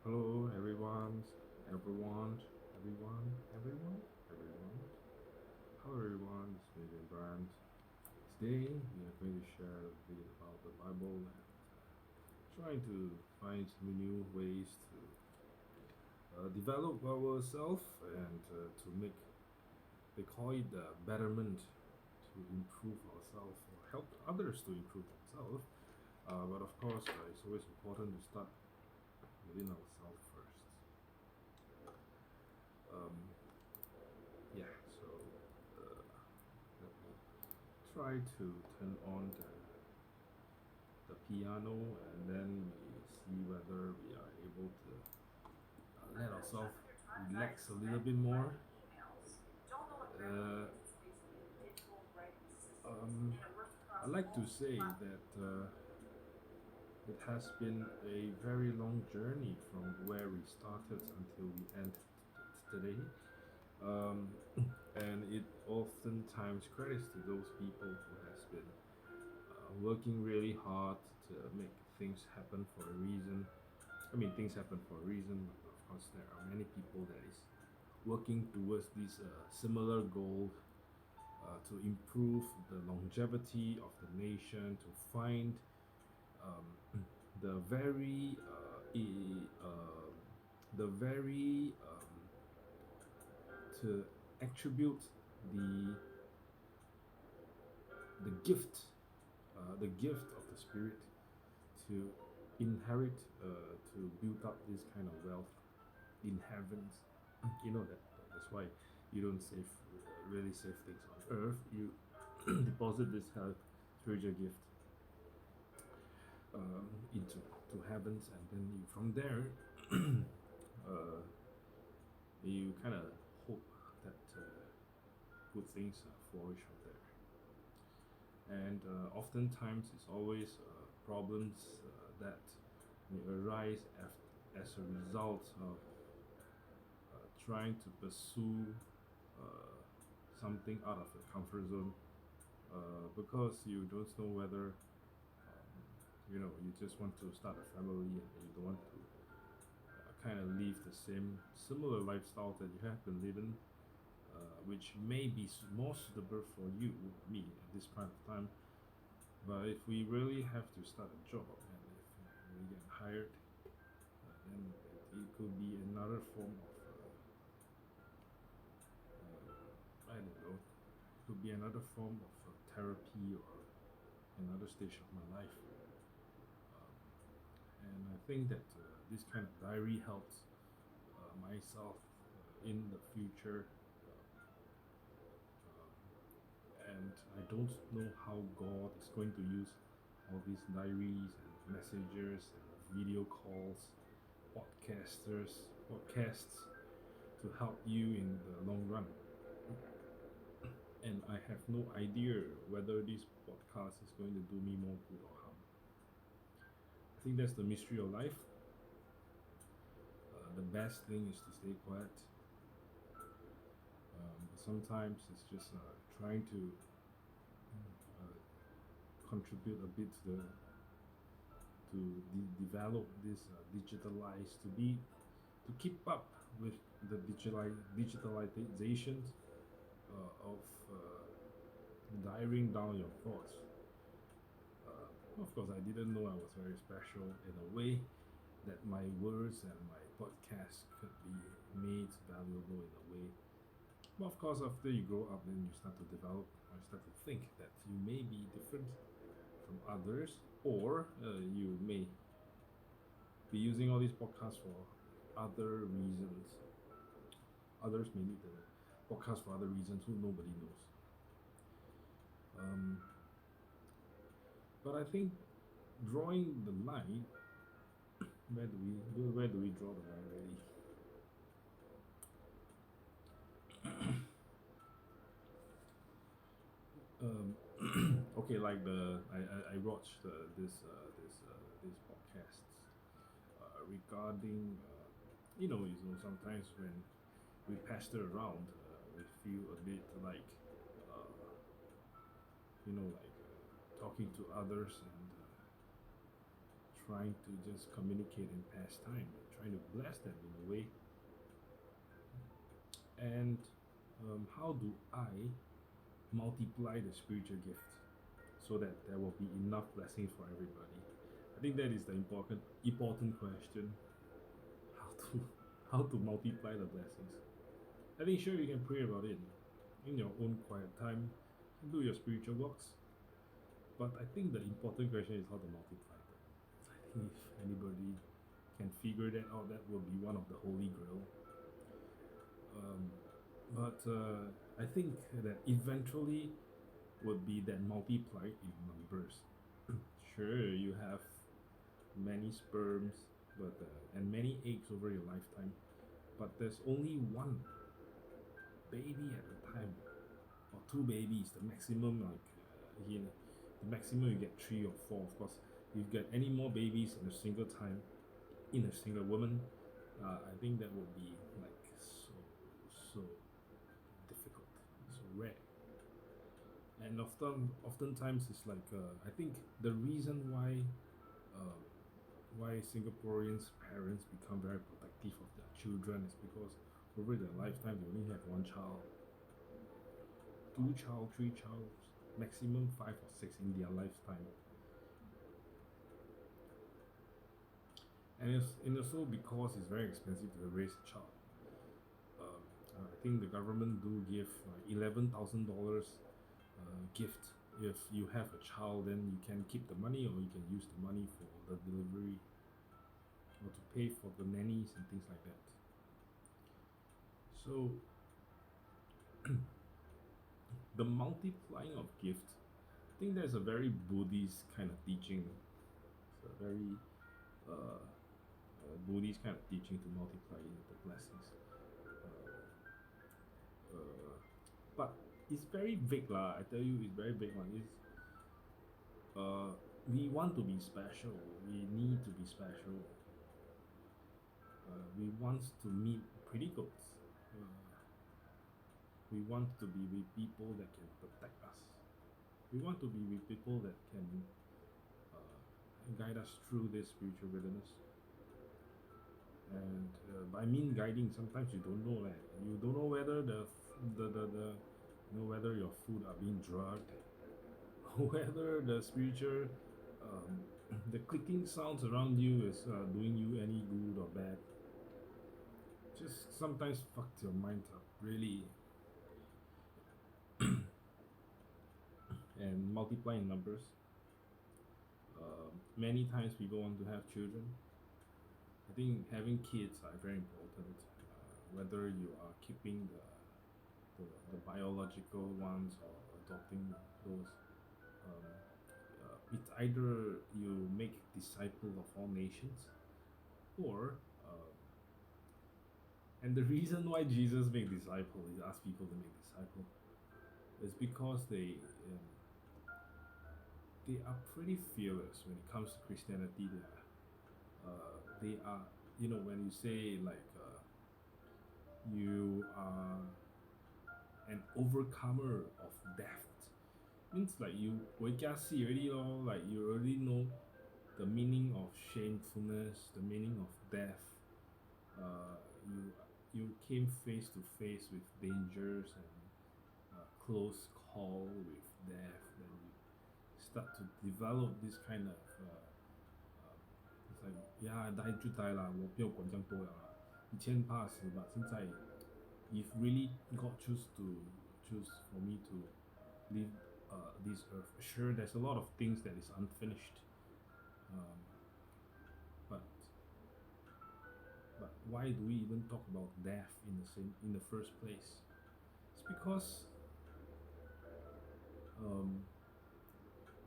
Hello, everyone, everyone. Hello, everyone. It's me, again, Brian. Today, we are going to share a bit about the Bible and trying to find some new ways to develop ourselves and to make, they call it the betterment, to improve ourselves or help others to improve themselves. But of course, it's always important to start within ourselves first. Um, yeah, so let me try to turn on the piano and then we see whether we are able to let ourselves relax a little bit more. Uh, I like to say that it has been a very long journey from where we started until we end today. Um, and it oftentimes credits to those people who has been working really hard to make things happen for a reason. I mean, things happen for a reason, but of course, there are many people that is working towards this similar goal to improve the longevity of the nation, to find um, the very, the very, to attribute the the gift, the gift of the spirit to inherit, to build up this kind of wealth in heavens. You know that's why you don't really save things on earth. You deposit this spiritual gift into to heavens, and then you from there uh, you kind of hope that good things flourish out there. And oftentimes it's always problems that may arise as a result of trying to pursue uh, something out of your comfort zone because you don't know whether you just want to start a family and you don't want to kind of live the same similar lifestyle that you have been living, which may be more suitable for you, me, at this point of time. But if we really have to start a job and if we get hired, then it could be another form of I don't know, it could be another form of therapy or another stage of my life. And I think that this kind of diary helps myself in the future. And I don't know how God is going to use all these diaries and messages and video calls, podcasts to help you in the long run. And I have no idea whether this podcast is going to do me more good or harm. I think that's the mystery of life. The best thing is to stay quiet. But sometimes it's just trying to contribute a bit to develop this digitalized to keep up with the digitalization of diaring down your thoughts. Of course, I didn't know I was very special in a way that my words and my podcast could be made valuable in a way. But of course, after you grow up, then you start to develop, or you start to think that you may be different from others, or you may be using all these podcasts for other reasons. Others may need the podcast for other reasons who nobody knows. Um, but I think drawing the line, where do we draw the line really? Um, okay, like I watched this podcasts regarding sometimes when we pastor around, we feel a bit like uh, talking to others and trying to just communicate and pass time, trying to bless them in a way. And how do I multiply the spiritual gift so that there will be enough blessings for everybody? I think that is the important question. How to how to multiply the blessings. I think sure you can pray about it in your own quiet time, do your spiritual works. But I think the important question is how to multiply them. I think if anybody can figure that out, that will be one of the holy grail. But I think that eventually would be that multiplied in numbers. Sure, you have many sperms, but and many eggs over your lifetime, but there's only one baby at a time, or two babies. The maximum, the maximum you get 3 or 4. Of course, if you get any more babies in a single time, in a single woman, I think that would be like so difficult, so rare. And oftentimes it's like I think the reason why Singaporeans parents become very protective of their children is because over their lifetime they only have one child, 2 child, 3 child, maximum 5 or 6 in their lifetime. And also because it's very expensive to raise a child. I think the government do give $11,000 gift if you have a child. Then you can keep the money, or you can use the money for the delivery, or to pay for the nannies and things like that. So the multiplying of gift, I think there's a very Buddhist kind of teaching. It's a very Buddhist kind of teaching to multiply the blessings. But it's very vague lah. I tell you, it's very vague one. It's we want to be special. We need to be special. We want to meet pretty goals. We want to be with people that can protect us. We want to be with people that can guide us through this spiritual wilderness. And by mean guiding, sometimes you don't know that. You don't know whether whether your food are being drugged, whether the spiritual the clicking sounds around you is doing you any good or bad. Just sometimes fucks your mind up, really. And multiplying numbers. Many times people want to have children. I think having kids are very important. Whether you are keeping the biological ones or adopting those, it's either you make disciple of all nations, or and the reason why Jesus made disciple is ask people to make disciple is because they are pretty fearless when it comes to Christianity. They are, when you say like you are an overcomer of death, means like you 回家戏 already lor, like you already know the meaning of shamefulness, the meaning of death. You came face to face with dangers and close call with death. Then you start to develop this kind of it's like, yeah, die 就 die 啦，我不要管这样多了啦。以前怕死吧，现在 if really God choose for me to leave this earth, sure there's a lot of things that is unfinished, but why do we even talk about death in the first place? It's because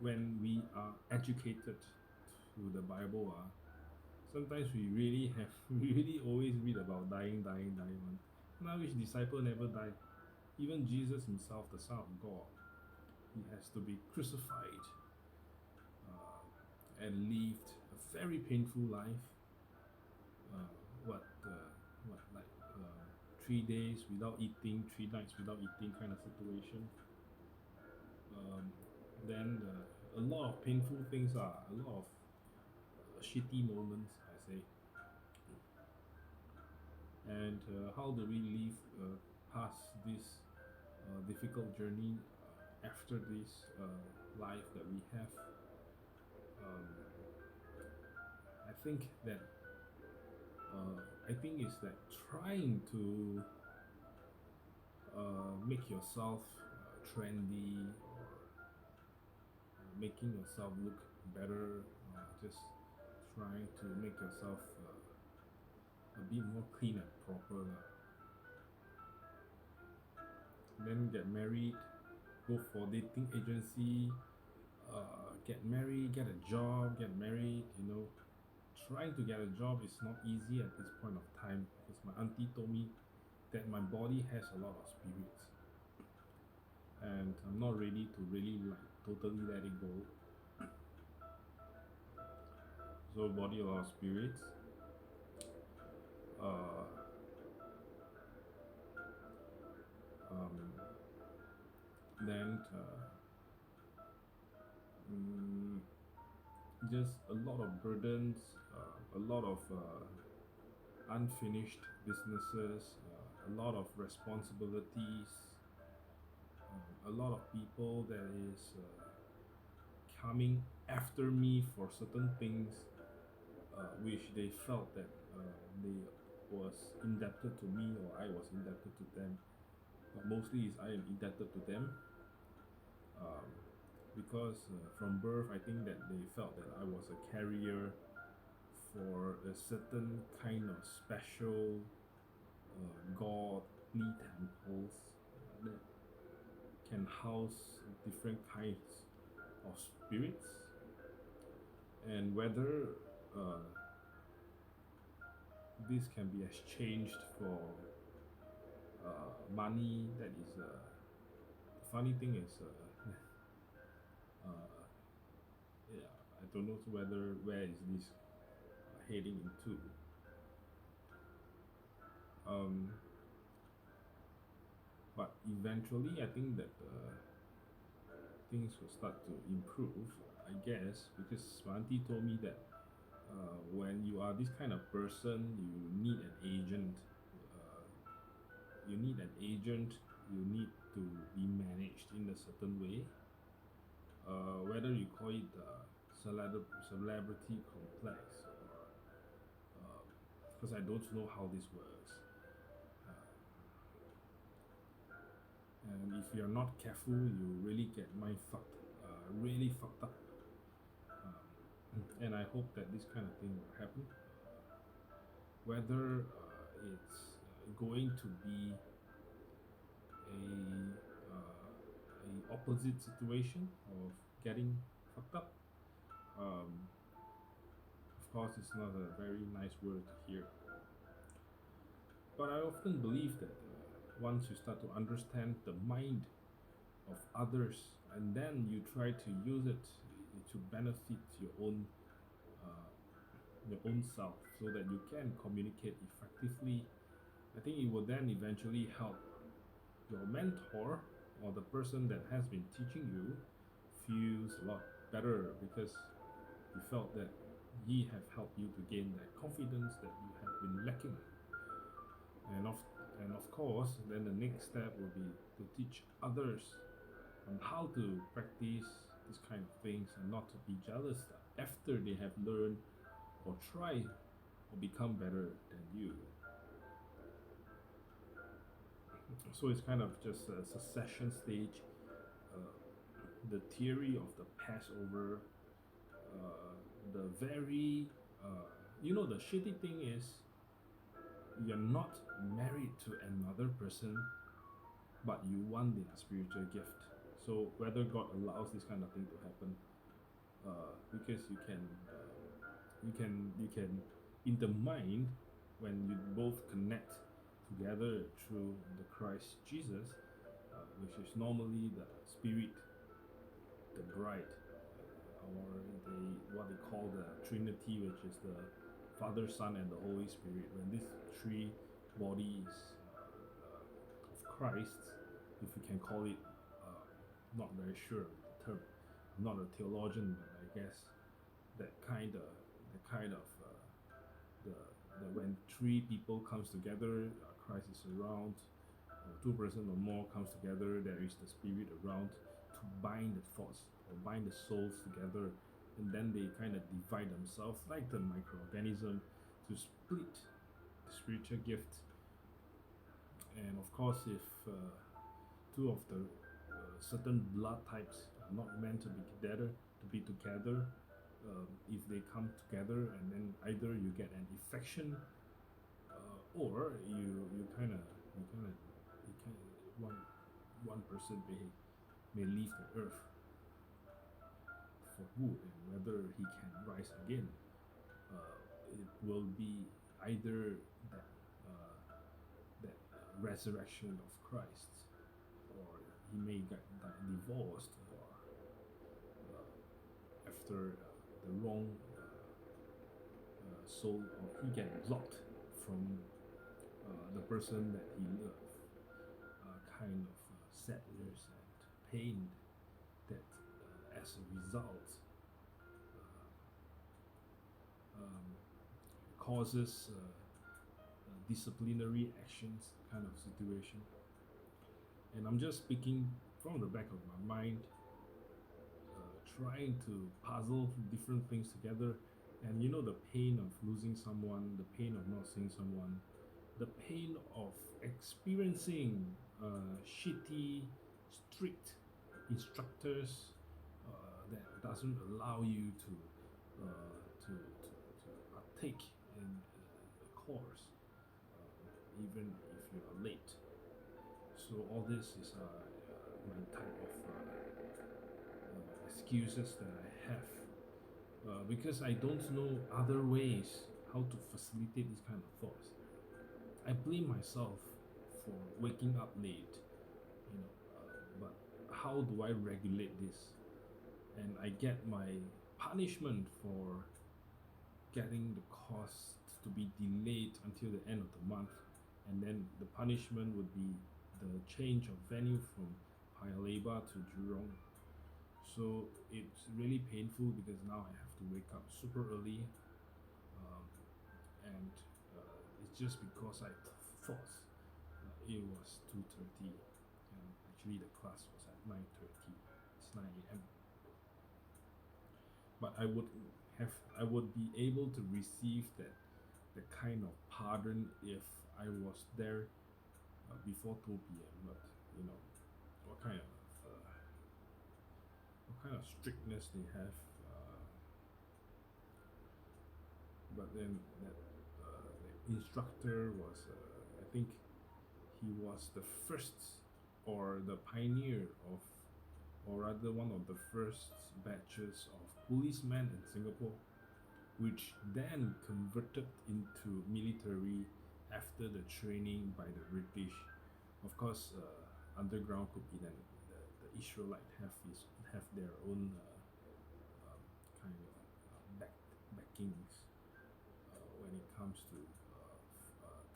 when we are educated through the Bible, sometimes we really always read about dying one. Now which disciple never died? Even Jesus himself, the Son of God, he has to be crucified and lived a very painful life. 3 days without eating, 3 nights without eating kind of situation. Then a lot of painful things, a lot of shitty moments, I say. And how do we live past this difficult journey after this life that we have? Um, I think it's that trying to make yourself trendy, or making yourself look better, just trying to make yourself a bit more clean and proper lah. Then get married, go for dating agency, get married, get a job, get married. Trying to get a job is not easy at this point of time, because my auntie told me that my body has a lot of spirits, and I'm not ready to really totally let it go. So body, a lot of spirits. Uh, then just a lot of burdens, a lot of unfinished businesses, a lot of responsibilities, a lot of people that is coming after me for certain things, which they felt that they was indebted to me, or I was indebted to them. But mostly is I am indebted to them, because from birth I think that they felt that I was a carrier for a certain kind of special godly temples that can house different kinds of spirits, and whether this can be exchanged for money. That is the funny thing is yeah, I don't know where is this heading into. But eventually I think that things will start to improve, I guess, because my auntie told me that when you are this kind of person, you need an agent. You need an agent. You need to be managed in a certain way. Whether you call it celebrity complex, or because I don't know how this works. And if you're not careful, you really get mind fucked, really fucked up. And I hope that this kind of thing will happen. Whether it's going to be a opposite situation of getting fucked up, of course, it's not a very nice word to hear. But I often believe that once you start to understand the mind of others, and then you try to use it to benefit your own self, so that you can communicate effectively, I think it will then eventually help your mentor, or the person that has been teaching you, feels a lot better, because you felt that he have helped you to gain that confidence that you have been lacking. And of course, then the next step will be to teach others on how to practice these kind of things, and not to be jealous after they have learned or tried or become better than you. So it's kind of just a succession stage. The theory of the Passover, the very, the shitty thing is, you're not married to another person, but you want their spiritual gift. So whether God allows this kind of thing to happen, because you can in the mind, when you both connect together through the Christ Jesus, which is normally the Spirit, the bride, or what they call the Trinity, which is the Father, Son, and the Holy Spirit. When these three bodies of Christ, if we can call it, not very sure of the term. I'm not a theologian, but I guess that kind of the kind of the, the when three people comes together, Christ is around. Two-person or more comes together, there is the Spirit around to bind the thoughts or bind the souls together, and then they kind of divide themselves like the microorganism to split the spiritual gift. And of course, if two of the certain blood types are not meant to be together, if they come together, and then either you get an infection, or you can one person may leave the earth for good, and whether he can rise again, it will be either that resurrection of Christ, or he may get divorced, or after the wrong soul, or he get blocked from the person that he loved, kind of sadness and pain that as a result causes disciplinary actions kind of situation. And I'm just speaking from the back of my mind, trying to puzzle different things together. And the pain of losing someone, the pain of not seeing someone, the pain of experiencing shitty, strict instructors that doesn't allow you to partake in a course, even if you are late. So all this is my type of excuses that I have, because I don't know other ways how to facilitate these kind of thoughts. I blame myself for waking up late, but how do I regulate this? And I get my punishment for getting the cost to be delayed until the end of the month, and then the punishment would be the change of venue from Paya Lebar to Jurong. So it's really painful because now I have to wake up super early, and it's just because I thought it was 2:30, and actually the class was at 9:30. It's 9 a.m. But I would be able to receive the kind of pardon if I was there before 2 p.m. But what kind of strictness they have. But then that the instructor was, I think he was the first, or the pioneer of, or rather one of the first batches of policemen in Singapore, which then converted into military after the training by the British. Of course, underground could be then the Israelite have their own kind of backings when it comes to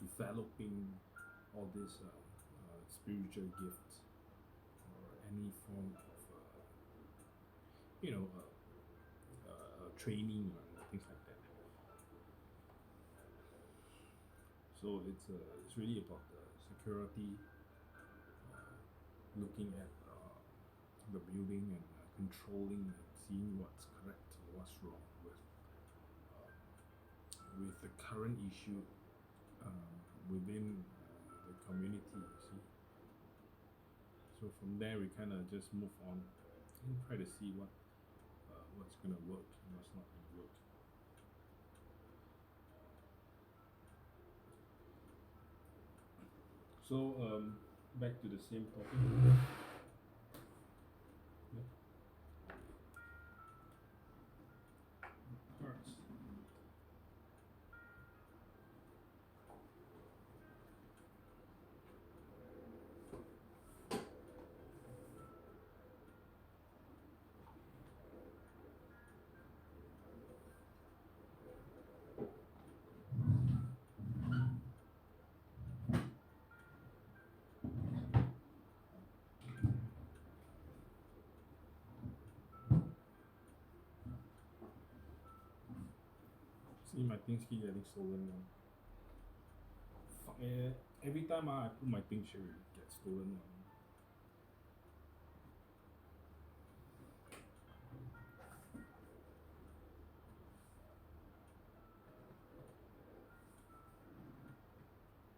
developing all these spiritual gifts, or any form of training or things like that. So it's really about the security, looking at the building, and controlling and seeing what's correct or what's wrong with the current issue within the community, you see. So from there we kind of just move on and try to see what's gonna work and what's not gonna work. So back to the same topic. Hearts. See, my things keep getting stolen now. Fuck eh. Every time I put my things here, it gets stolen now.